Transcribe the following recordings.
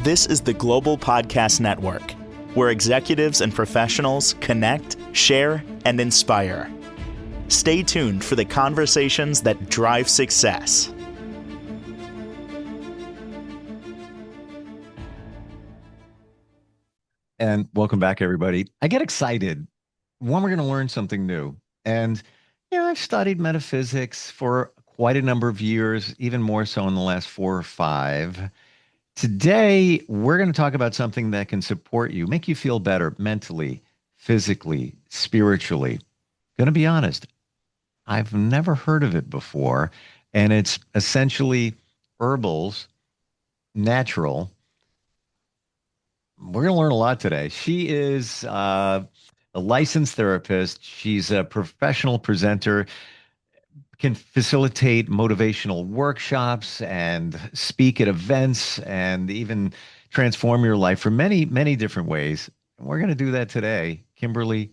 This is the Global Podcast Network, where executives and professionals connect, share, and inspire. Stay tuned for the conversations that drive success. And welcome back, everybody. I get excited when we're going to learn something new. And, I've studied metaphysics for quite a number of years, even more so in the last 4 or 5. Today, we're going to talk about something that can support you, make you feel better mentally, physically, spiritually. Going to be honest, I've never heard of it before. And it's essentially herbals, natural. We're going to learn a lot today. She is a licensed therapist. She's a professional presenter, can facilitate motivational workshops and speak at events and even transform your life for many, many different ways. And we're going to do that today. Kimberly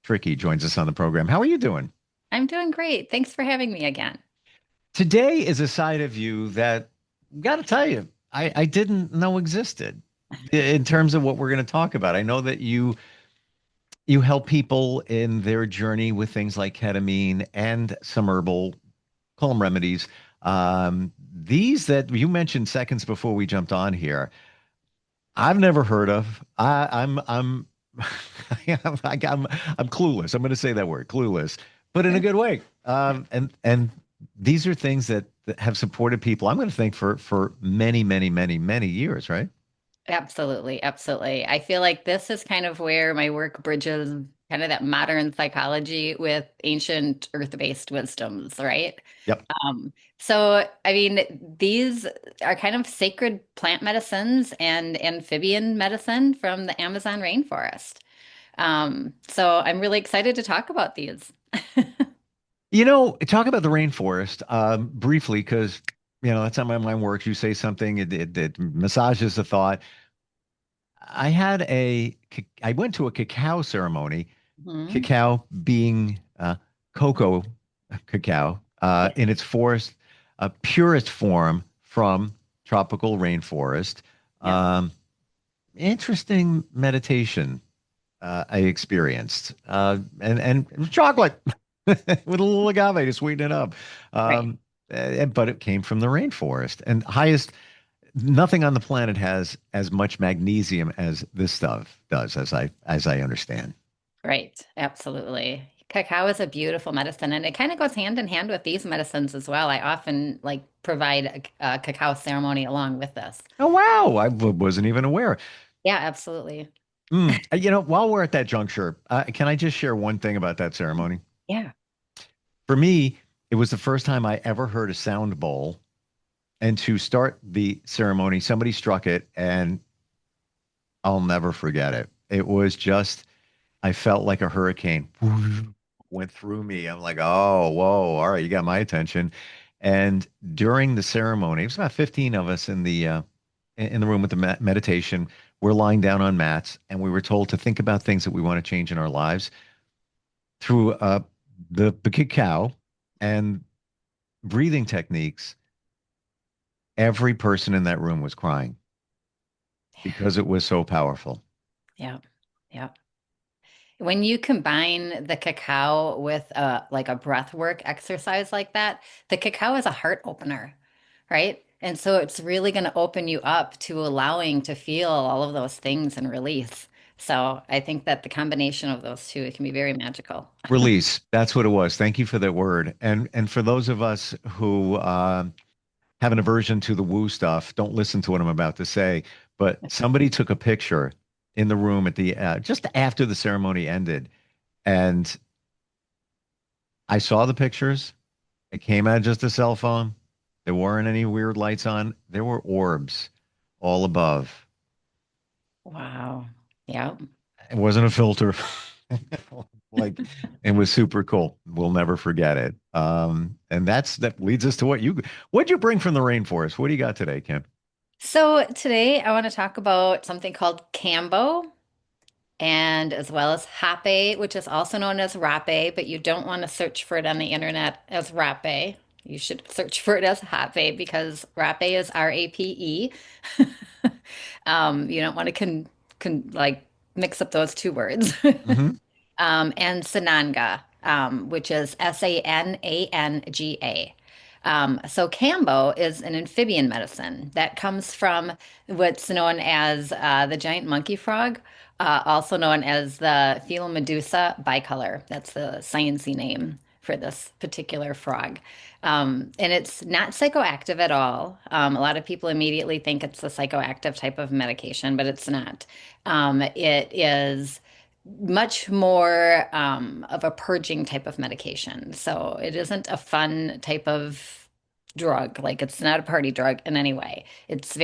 Trickey joins us on the program. How are you doing? I'm doing great. Thanks for having me again. Today is a side of you that, got to tell you, I didn't know existed in terms of what we're going to talk about. I know that you help people in their journey with things like ketamine and some herbal, call them remedies. These that you mentioned seconds before we jumped on here, I've never heard of. I'm I'm clueless. I'm going to say that word, clueless, but in a good way. And these are things that have supported people. I'm going to think for many, many, many, many years, right? Absolutely. Absolutely. I feel like this is kind of where my work bridges kind of that modern psychology with ancient earth-based wisdoms, right? Yep. I mean, these are kind of sacred plant medicines and amphibian medicine from the Amazon rainforest. So I'm really excited to talk about these. Talk about the rainforest briefly, because that's how my mind works. You say something, it massages the thought. I went to a cacao ceremony, Mhm. cacao being cocoa cacao Yeah. in its forest, purest form from tropical rainforest. Yeah. Um, Interesting meditation I experienced, and it was chocolate with a little agave to sweeten it up. Right. But it came from the rainforest, and highest. Nothing on the planet has as much magnesium as this stuff does, as I understand. Right, absolutely. Cacao is a beautiful medicine, and it kind of goes hand in hand with these medicines as well. I often like provide a cacao ceremony along with this. Oh wow, wasn't even aware. Yeah, absolutely. While we're at that juncture, can I just share one thing about that ceremony? Yeah. For me, it was the first time I ever heard a sound bowl. And to start the ceremony, somebody struck it, and I'll never forget it. It was just, I felt like a hurricane went through me. I'm like, oh, whoa, all right, you got my attention. And during the ceremony, it was about 15 of us in the room with the meditation. We're lying down on mats, and we were told to think about things that we want to change in our lives through the cacao and breathing techniques. Every person in that room was crying because it was so powerful. Yeah. Yeah. When you combine the cacao with like a breath work exercise like that, the cacao is a heart opener, right? And so it's really going to open you up to allowing to feel all of those things and release. So I think that the combination of those two, it can be very magical. Release. That's what it was. Thank you for that word. And for those of us who have an aversion to the woo stuff, don't listen to what I'm about to say. But somebody took a picture in the room at the just after the ceremony ended, and I saw the pictures. It came out just a cell phone. There weren't any weird lights on. There were orbs all above. Wow. Yeah. It wasn't a filter. Like, it was super cool. We'll never forget it. And that leads us to what'd you bring from the rainforest? What do you got today, Kim? So today I want to talk about something called Cambo and as well as Hape, which is also known as Rape, but you don't want to search for it on the internet as Rape. You should search for it as Hape because Rape is Rape. You don't want to like mix up those two words. Hmm. And Sananga, which is Sananga. So Cambo is an amphibian medicine that comes from what's known as the giant monkey frog, also known as the Medusa bicolor. That's the sciencey name for this particular frog. And it's not psychoactive at all. A lot of people immediately think it's a psychoactive type of medication, but it's not. It is much more of a purging type of medication. So it isn't a fun type of drug. Like it's not a party drug in any way. It's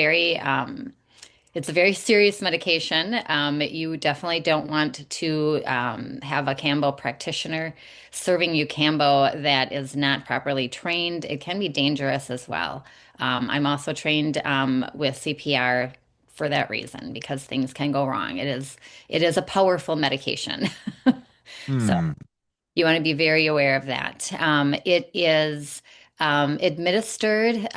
a very serious medication. You definitely don't want to have a Cambo practitioner serving you Cambo that is not properly trained. It can be dangerous as well. I'm also trained with CPR for that reason because things can go wrong. It is a powerful medication. So Hmm. you want to be very aware of that. It is administered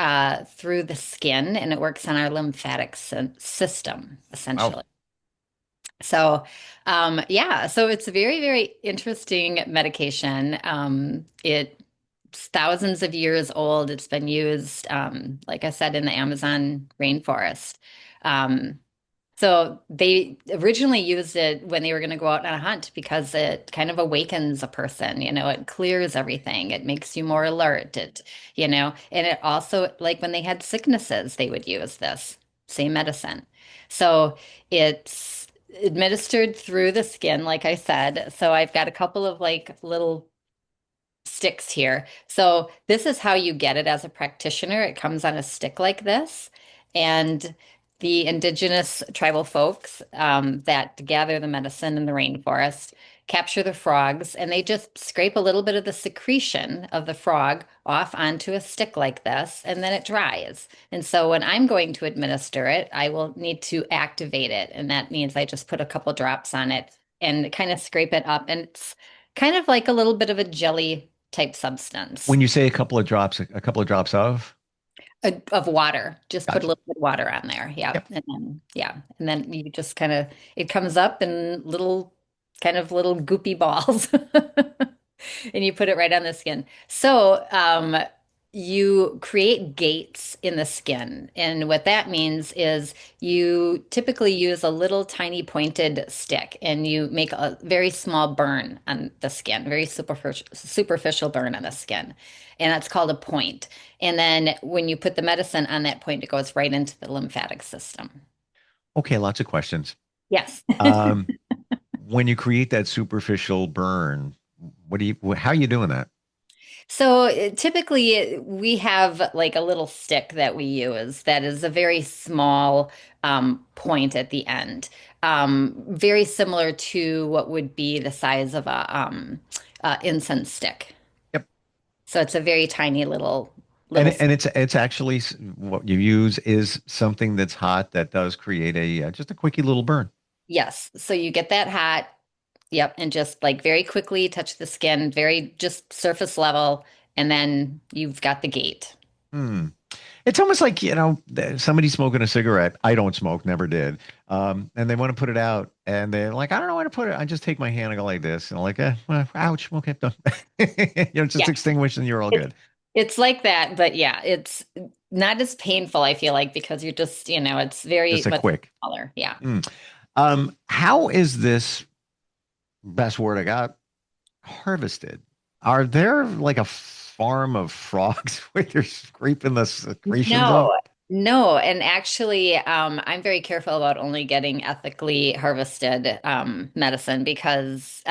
through the skin and it works on our lymphatic system, Wow. essentially. So, yeah, so it's a very, very interesting medication. It's thousands of years old. It's been used, like I said, in the Amazon rainforest. Um, so they originally used it when they were going to go out on a hunt because it kind of awakens a person, it clears everything. It makes you more alert. And it also, like when they had sicknesses, they would use this same medicine. So it's administered through the skin, like I said. So I've got a couple of like little sticks here. So this is how you get it as a practitioner. It comes on a stick like this. And the indigenous tribal folks that gather the medicine in the rainforest capture the frogs and they just scrape a little bit of the secretion of the frog off onto a stick like this and then it dries. And so when I'm going to administer it, I will need to activate it. And that means I just put a couple drops on it and kind of scrape it up. And it's kind of like a little bit of a jelly type substance When you say a couple of drops of, of water. Just put a gotcha. little bit of water on there. Yeah. Yep. And then you just kind of, it comes up in little goopy balls. And you put it right on the skin. So, you create gates in the skin. And what that means is you typically use a little tiny pointed stick and you make a very small burn on the skin, very superficial burn on the skin. And that's called a point. And then when you put the medicine on that point, it goes right into the lymphatic system. Okay, lots of questions. Yes. Um, when you create that superficial burn, how are you doing that? So typically we have like a little stick that we use that is a very small point at the end, very similar to what would be the size of a incense stick. Yep. So it's a very tiny And little. it's actually what you use is something that's hot that does create a just a quickie little burn. Yes. So you get that hot. Yep. And just like very quickly touch the skin, very just surface level, and then you've got the gate. Hmm. It's almost like, somebody smoking a cigarette. I don't smoke, never did. And they want to put it out and they're like, I don't know where to put it. I just take my hand and go like this. And I'm like, well, ouch. Okay, done. Just Yeah. extinguish and you're all It's good. it's like that, but yeah, it's not as painful, I feel like, because you're just, it's very Just a much quick. smaller. Yeah. Hmm. How is this best word I got harvested? Are there like a farm of frogs where they're scraping the secretions No, up? no. And actually, I'm very careful about only getting ethically harvested medicine because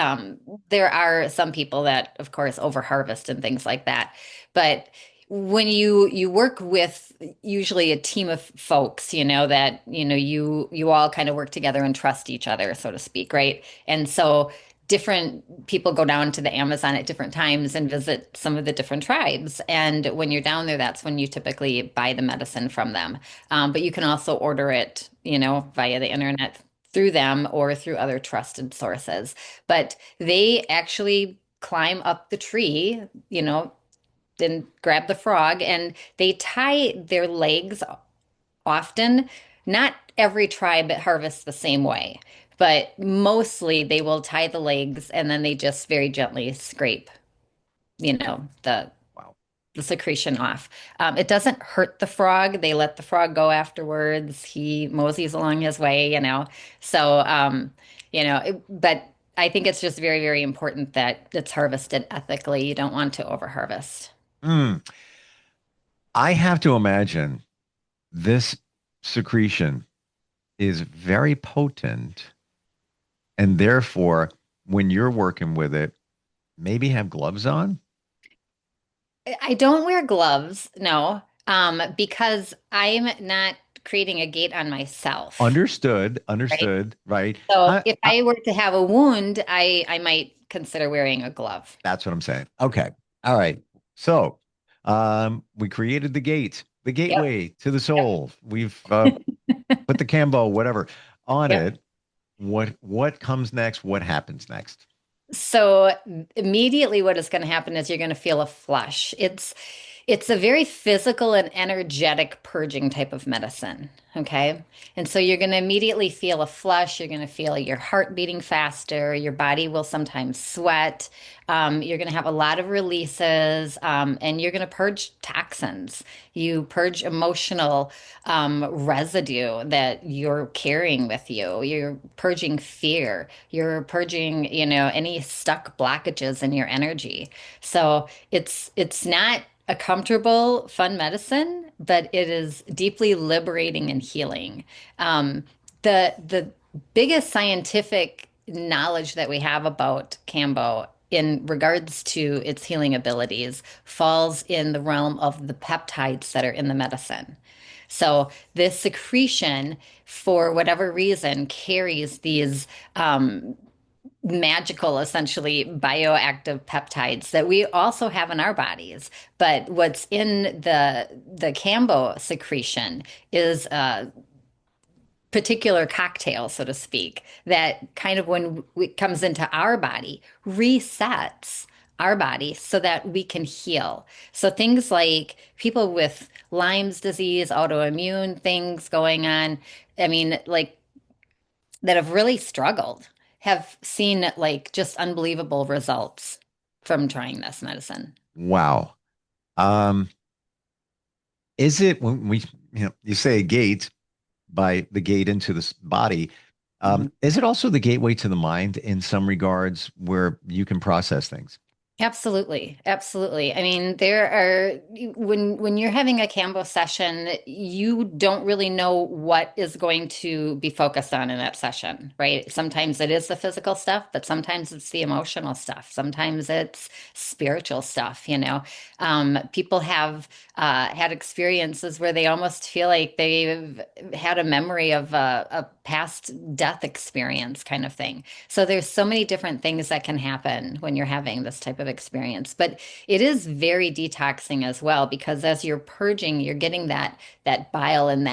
there are some people that, of course, over harvest and things like that. But when you work with usually a team of folks, that you all kind of work together and trust each other, so to speak, right? And so different people go down to the Amazon at different times and visit some of the different tribes. And when you're down there, that's when you typically buy the medicine from them. But you can also order it, via the internet through them or through other trusted sources. But they actually climb up the tree, then grab the frog and they tie their legs often Not every tribe harvests the same way, but mostly they will tie the legs and then they just very gently scrape, Wow. the secretion off. It doesn't hurt the frog. They let the frog go afterwards. He moseys along his way, So, but I think it's just very, very important that it's harvested ethically. You don't want to overharvest. Mm. I have to imagine this secretion is very potent, and therefore, when you're working with it, maybe have gloves on. I don't wear gloves, no, because I'm not creating a gate on myself, Understood, right? understood, right? So if I were to have a wound, I might consider wearing a glove. That's what I'm saying. Okay. All right. So, we created the Yep. gateway to the Yep. soul. We've put the Cambo, whatever, on Yep. it. What comes next? What happens next? So immediately what is going to happen is you're going to feel a flush. It's a very physical and energetic purging type of medicine, okay? And so you're going to immediately feel a flush, you're going to feel your heart beating faster, your body will sometimes sweat. You're going to have a lot of releases, and you're going to purge toxins. You purge emotional residue that you're carrying with you. You're purging fear. You're purging, any stuck blockages in your energy. So it's not a comfortable, fun medicine, but it is deeply liberating and healing. Um, the biggest scientific knowledge that we have about Cambo in regards to its healing abilities falls in the realm of the peptides that are in the medicine. So this secretion, for whatever reason, carries these magical, essentially bioactive peptides that we also have in our bodies. But what's in the Cambo secretion is a particular cocktail, so to speak, that kind of when it comes into our body resets our body so that we can heal. So things like people with Lyme's disease, autoimmune things going on, I mean, like that have really struggled have seen like just unbelievable results from trying this medicine. Wow. Um, is it when you say a gate by the gate into the body? Mhm. Is it also the gateway to the mind in some regards where you can process things? Absolutely, absolutely. I mean, there are when you're having a Canvas session, you don't really know what is going to be focused on in that session, right? Sometimes it is the physical stuff, but sometimes it's the emotional stuff. Sometimes it's spiritual stuff, People have had experiences where they almost feel like they've had a memory of a past death experience kind of thing. So there's so many different things that can happen when you're having this type of experience. But it is very detoxing as well because as you're purging, you're getting that bile and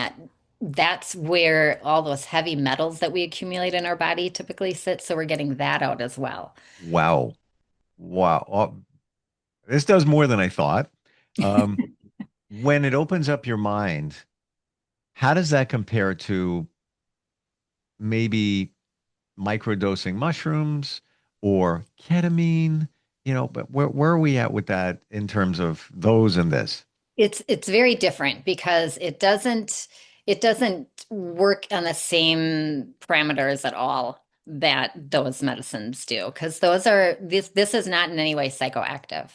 that's where all those heavy metals that we accumulate in our body typically sit. So we're getting that out as well. Wow. Wow. Oh, this does more than I thought. Um, when it opens up your mind, how does that compare to maybe microdosing mushrooms or ketamine? But where are we at with that in terms of those and this? It's very different because it doesn't work on the same parameters at all that those medicines do because this is not in any way psychoactive.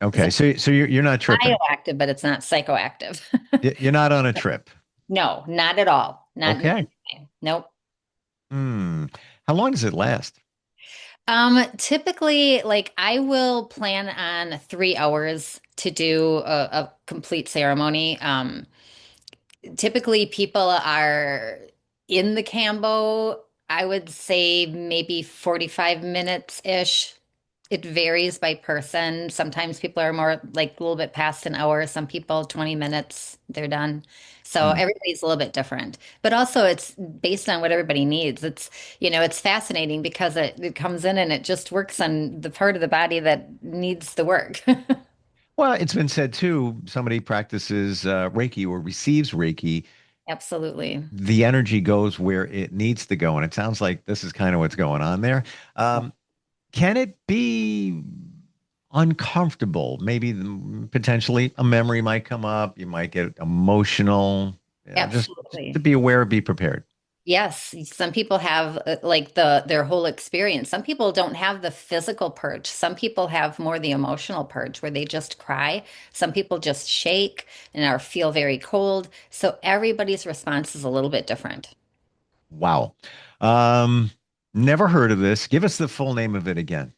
It's Okay, so you're not tripping. bioactive, but it's not psychoactive. You're not on a trip. No, not at all. Not in Okay. any way. Nope. Hmm. How long does it last? Typically, like I will plan on 3 hours to do a complete ceremony. Typically people are in the Cambo, I would say maybe 45 minutes ish. It varies by person. Sometimes people are more like a little bit past an hour. Some people 20 minutes, they're done. So Hmm. everybody's a little bit different. But also it's based on what everybody needs. It's fascinating because it comes in and it just works on the part of the body that needs the work. Well, it's been said too, somebody practices Reiki or receives Reiki, Absolutely. the energy goes where it needs to go. And it sounds like this is kind of what's going on there. Can it be uncomfortable? Maybe potentially a memory might come up. You might get emotional. Just to Absolutely. be aware, be prepared. Yes, some people have like their whole experience. Some people don't have the physical purge. Some people have more the emotional purge where they just cry. Some people just shake and are feel very cold. So everybody's response is a little bit different. Wow. Um, Never heard of this. Give us the full name of it again.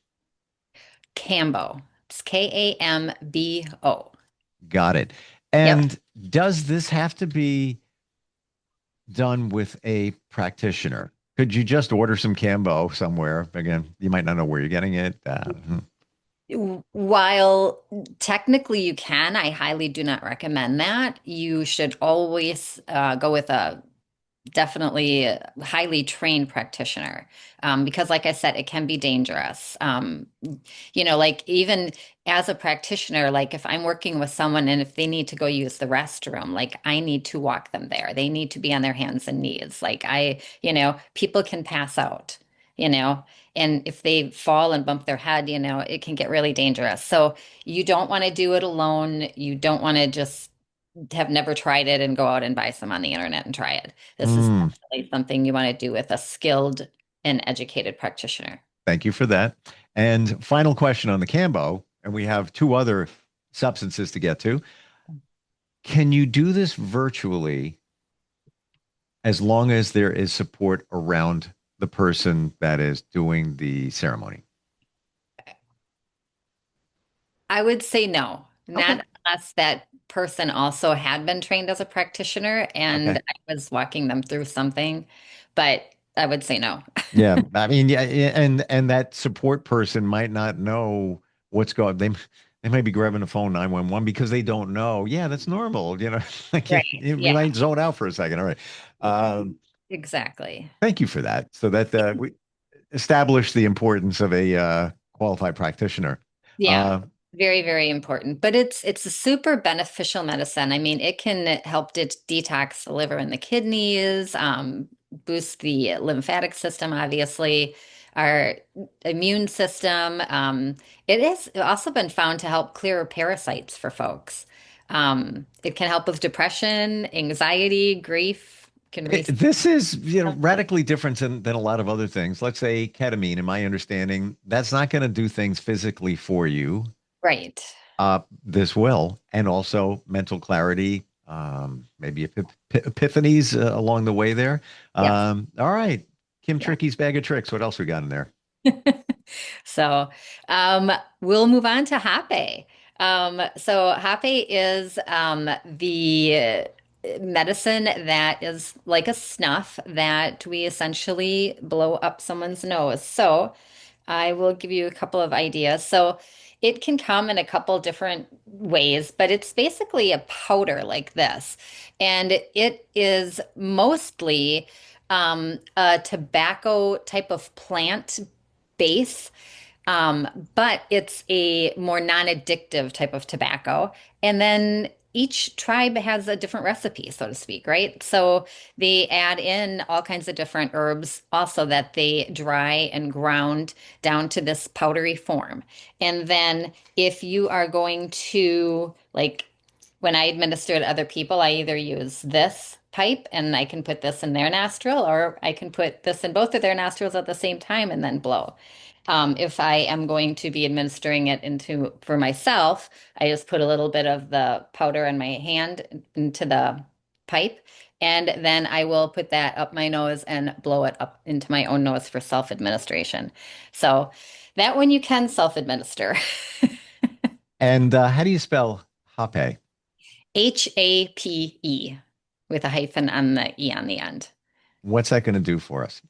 Cambo. It's Kambo. Got it. Yep. And does this have to be done with a practitioner? Could you just order some Cambo somewhere? Again, you might not know where you're getting it. While technically you can, I highly do not recommend that. You should always go with a definitely a highly trained practitioner because like I said, it can be dangerous. Like even as a practitioner, like if I'm working with someone and if they need to go use the restroom, like I need to walk them there. They need to be on their hands and knees. People can pass out, you know, and if they fall and bump their head, it can get really dangerous. So you don't want to do it alone. You don't want to just have never tried it and go out and buy some on the internet and try it. This is Hmm. definitely something you want to do with a skilled and educated practitioner. Thank you for that. And final question on the Cambo, and we have two other substances to get to. Can you do this virtually as long as there is support around the person that is doing the ceremony? I would say no, Okay. not unless that person also had been trained as a practitioner and Okay. I was walking them through something, but I would say no. Yeah. I mean, yeah, and that support person might not know what's going. They might be grabbing the phone 911 because they don't know. Yeah, that's normal. Like Right. you Yeah, might zone out for a second. All right. exactly. Thank you for that. So that we establish the importance of a qualified practitioner. Yeah, Uh, very, very important. But it's a super beneficial medicine. I mean, it can help detox the liver and the kidneys, boost the lymphatic system, obviously, our immune system. It has also been found to help clear parasites for folks. It can help with depression, anxiety, grief, can reset. this is radically different than a lot of other things. Let's say ketamine, in my understanding, that's not going to do things physically for you. Right. This will, and also mental clarity, maybe epiphanies along the way there. Yep. All right, Kim Yeah. Trickey's bag of tricks. What else we got in there? So we'll move on to Hape. So Hape is the medicine that is like a snuff that we essentially blow up someone's nose. So I will give you a couple of ideas. So it can come in a couple different ways, but it's basically a powder like this. And it is mostly a tobacco type of plant base, but it's a more non-addictive type of tobacco. And then each tribe has a different recipe, so to speak, right? So they add in all kinds of different herbs also that they dry and ground down to this powdery form. And then if you are going to, like, when I administer to other people, I either use this pipe and I can put this in their nostril, or I can put this in both of their nostrils at the same time and then blow. If I am going to be administering it into for myself, I just put a little bit of the powder in my hand into the pipe, and then I will put that up my nose and blow it up into my own nose for self-administration. So that one you can self-administer. And how do you spell Hape? HAPE with a hyphen on the E on the end. What's that going to do for us?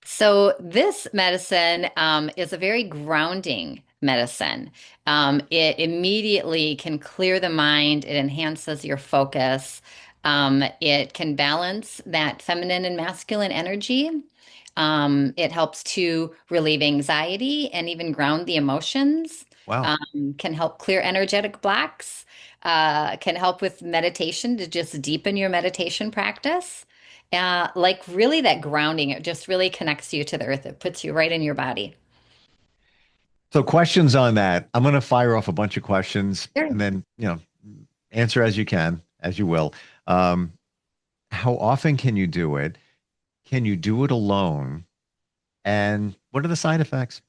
So this medicine is a very grounding medicine. It immediately can clear the mind. It enhances your focus. It can balance that feminine and masculine energy. It helps to relieve anxiety and even ground the emotions. Wow. Can help clear energetic blocks, can help with meditation to just deepen your meditation practice. Like really that grounding, it just really connects you to the earth. It puts you right in your body. So questions on that. I'm going to fire off a bunch of questions Sure. and then, answer as you can, as you will. Um, how often can you do it? Can you do it alone? And what are the side effects?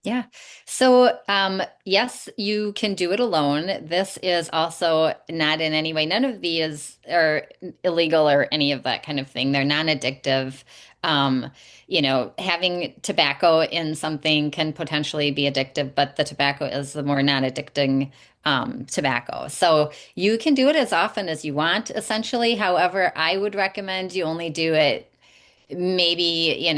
Yeah. So, yes, you can do it alone. This is also not in any way, none of these are illegal or any of that kind of thing. They're non-addictive. Um, having tobacco in something can potentially be addictive, but the tobacco is the more non-addicting tobacco. So you can do it as often as you want, essentially. However, I would recommend you only do it maybe,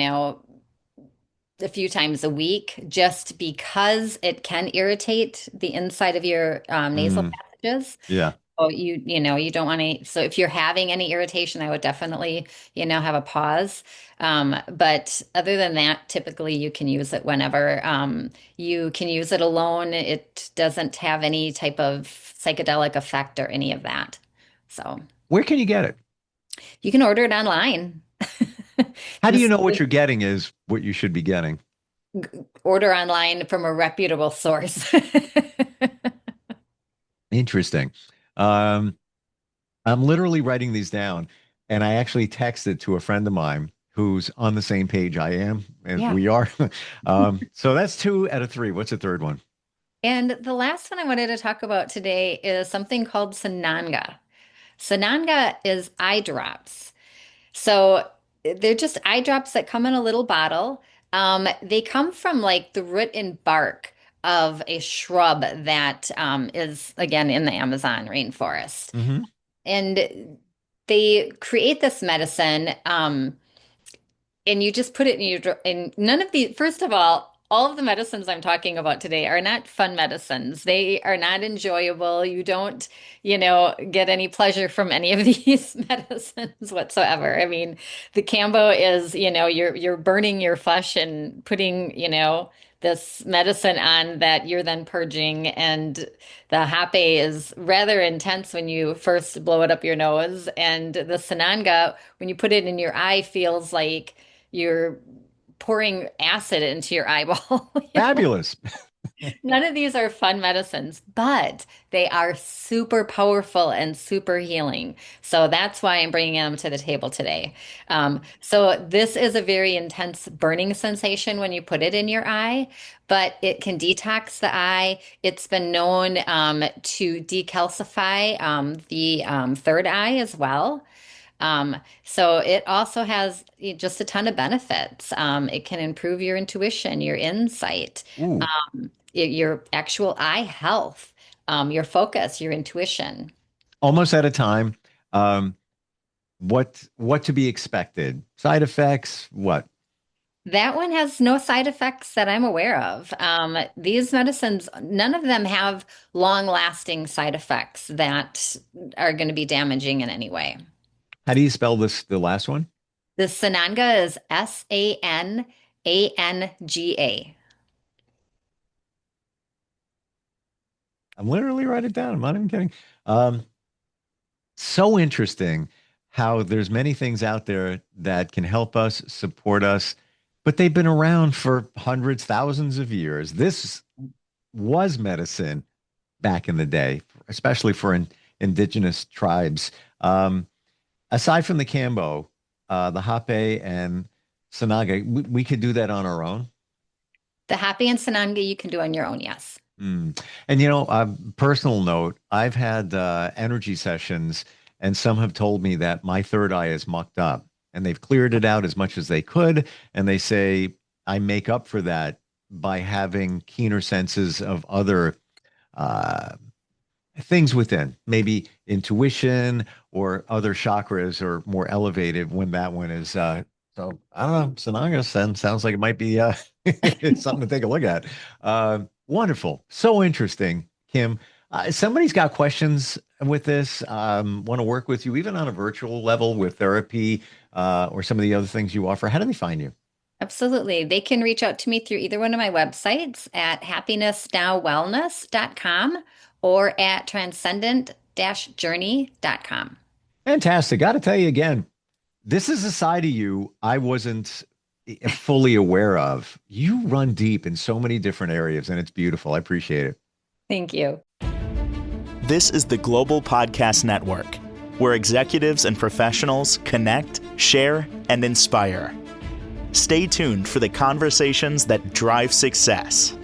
a few times a week just because it can irritate the inside of your nasal Mm, passages. yeah. So you don't want to, so if you're having any irritation, I would definitely, have a pause. But other than that, typically you can use it whenever. You can use it alone. It doesn't have any type of psychedelic effect or any of that. So Where can you get it? you can order it online. How do you Just know what you're getting is what you should be getting? order online from a reputable source. Interesting. Um, I'm literally writing these down, and I actually texted to a friend of mine who's on the same page I am, and Yeah. we are. So that's two out of three. What's the third one? And the last one I wanted to talk about today is something called Sananga. Sananga is eye drops. So they're just eye drops that come in a little bottle. They come from like the root and bark of a shrub that is, again, in the Amazon rainforest. Hmm. And they create this medicine. And you just put it in and none of the, first of all of the medicines I'm talking about today are not fun medicines. They are not enjoyable. You don't, get any pleasure from any of these medicines whatsoever. I mean, the Cambo is, you're burning your flesh and putting, this medicine on that you're then purging, and the hape is rather intense when you first blow it up your nose, and the Sananga, when you put it in your eye, feels like you're pouring acid into your eyeball. Fabulous. None of these are fun medicines, but they are super powerful and super healing. So that's why I'm bringing them to the table today. So this is a very intense burning sensation when you put it in your eye, but it can detox the eye. It's been known to decalcify the third eye as well. So it also has just a ton of benefits. It can improve your intuition, your insight, Ooh, your actual eye health, your focus, your intuition. almost out of time. Um, what to be expected? Side effects? What? That one has no side effects that I'm aware of. These medicines, none of them have long-lasting side effects that are going to be damaging in any way. How do you spell this? The last one? The Sananga is Sananga. I'm literally writing it down. I'm not even kidding. Um, so interesting how there's many things out there that can help us, support us, but they've been around for hundreds, thousands of years. This was medicine back in the day, especially for indigenous tribes. Aside from the Cambo, the Hape and Sanaga, we could do that on our own. The happy and Sananga you can do on your own, yes. Mm. And personal note, I've had energy sessions, and some have told me that my third eye is mucked up, and they've cleared it out as much as they could. And they say I make up for that by having keener senses of other uh, things within, maybe intuition or other chakras or more elevated when that one is. So I don't know. Sananga sounds like it might be something to take a look at. Wonderful. So interesting, Kim. Somebody's got questions with this, want to work with you, even on a virtual level with therapy or some of the other things you offer. How do they find you? Absolutely. They can reach out to me through either one of my websites at happinessnowwellness.com or at transcendent-journey.com. Fantastic. Got to tell you again, this is a side of you I wasn't fully aware of. You run deep in so many different areas, and it's beautiful. I appreciate it. Thank you. This is the Global Podcast Network, where executives and professionals connect, share, and inspire. Stay tuned for the conversations that drive success.